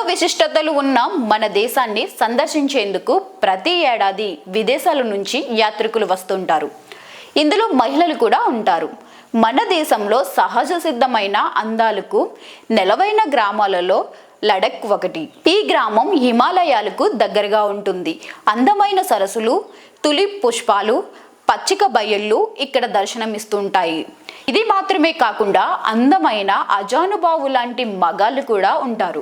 విశిష్టతలు ఉన్న మన దేశాన్ని సందర్శించేందుకు ప్రతి ఏడాది విదేశాల నుంచి యాత్రికులు వస్తుంటారు. ఇందులో మహిళలు కూడా ఉంటారు. మన దేశంలో సహజ సిద్ధమైన అందాలకు నెలవైన గ్రామాలలో లడక్ ఒకటి. ఈ గ్రామం హిమాలయాలకు దగ్గరగా ఉంటుంది. అందమైన సరస్సులు, తులిప్ పుష్పాలు, పచ్చిక బయళ్ళు ఇక్కడ దర్శనమిస్తుంటాయి. ఇది మాత్రమే కాకుండా అందమైన అజానుబాహు లాంటి మగాళ్ళు కూడా ఉంటారు.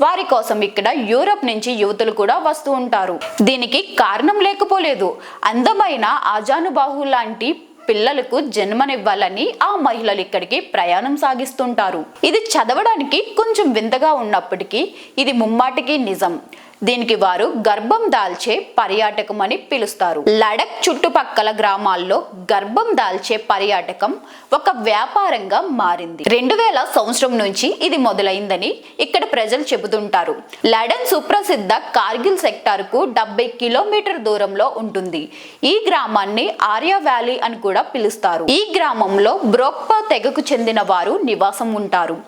వారి కోసం ఇక్కడ యూరప్ నుంచి యువతులు కూడా వస్తూ ఉంటారు. దీనికి కారణం లేకపోలేదు. అందమైన అజానుబాహు లాంటి పిల్లలకు జన్మనివ్వాలని ఆ మహిళలు ఇక్కడికి ప్రయాణం సాగిస్తుంటారు. ఇది చదవడానికి కొంచెం వింతగా ఉన్నప్పటికీ ఇది ముమ్మాటికి నిజం. దీనికి వారు గర్భం దాల్చే పర్యాటకం అని పిలుస్తారు. లడక్ చుట్టుపక్కల గ్రామాల్లో గర్భం దాల్చే పర్యాటకం ఒక వ్యాపారంగా మారింది. 2000 సంవత్సరం నుంచి ఇది మొదలైందని ఇక్కడ ప్రజలు చెబుతుంటారు. లడన్ సుప్రసిద్ధ కార్గిల్ సెక్టార్ కు 70 కిలోమీటర్ దూరంలో ఉంటుంది. ఈ గ్రామాన్ని ఆర్యా వ్యాలీ అని కూడా పిలుస్తారు. ఈ గ్రామంలో బ్రోక్పా తెగకు చెందిన వారు నివాసం ఉంటారు.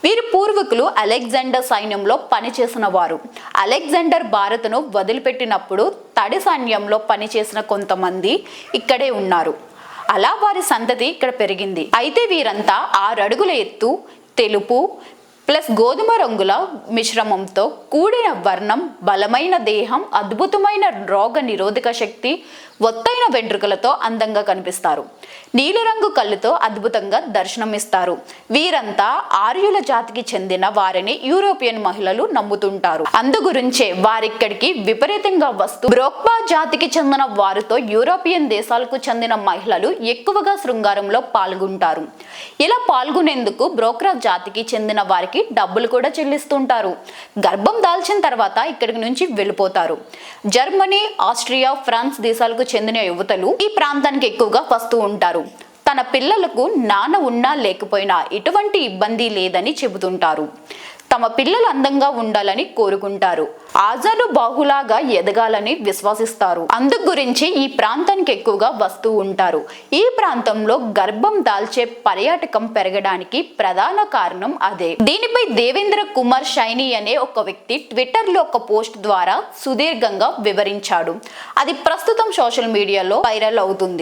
వీరి పూర్వీకులు అలెగ్జాండర్ సైన్యంలో పనిచేసిన వారు. అలెగ్జాండర్ భారత్ను వదిలిపెట్టినప్పుడు తడి సైన్యంలో పనిచేసిన కొంతమంది ఇక్కడే ఉన్నారు. అలా వారి సంతతి ఇక్కడ పెరిగింది. అయితే వీరంతా 6 అడుగుల ఎత్తు, తెలుపు ప్లస్ గోధుమ రంగుల మిశ్రమంతో కూడిన వర్ణం, బలమైన దేహం, అద్భుతమైన రోగ నిరోధక శక్తి, ఒత్తైన వెంట్రుకలతో అందంగా కనిపిస్తారు. నీలిరంగు కళ్ళుతో అద్భుతంగా దర్శనమిస్తారు. వీరంతా ఆర్యుల జాతికి చెందిన వారిని యూరోపియన్ మహిళలు నమ్ముతుంటారు. అందుగురించే వారిక్కడికి విపరీతంగా వస్తూ బ్రోక్పా జాతికి చెందిన వారితో యూరోపియన్ దేశాలకు చెందిన మహిళలు ఎక్కువగా శృంగారంలో పాల్గొంటారు. ఇలా పాల్గొనేందుకు బ్రోక్రా జాతికి చెందిన వారికి డబ్బులు కూడా చెల్లిస్తుంటారు. గర్భం దాల్చిన తర్వాత ఇక్కడి నుంచి వెళ్ళిపోతారు. జర్మనీ, ఆస్ట్రియా, ఫ్రాన్స్ దేశాలకు చెందిన యువతలు ఈ ప్రాంతానికి ఎక్కువగా వస్తూ ఉంటారు. తన పిల్లలకు నాన్న ఉన్నా లేకపోయినా ఎటువంటి ఇబ్బంది లేదని చెబుతుంటారు. తమ పిల్లలు అందంగా ఉండాలని కోరుకుంటారు. ఆజాను బాహులాగా ఎదగాలని విశ్వసిస్తారు. అందుకు గురించి ఈ ప్రాంతానికి ఎక్కువగా వస్తూ ఉంటారు. ఈ ప్రాంతంలో గర్భం దాల్చే పర్యాటకం పెరగడానికి ప్రధాన కారణం అదే. దీనిపై దేవేంద్ర కుమార్ షైనీ అనే ఒక వ్యక్తి ట్విట్టర్ లో ఒక పోస్ట్ ద్వారా సుదీర్ఘంగా వివరించాడు. అది ప్రస్తుతం సోషల్ మీడియాలో వైరల్ అవుతుంది.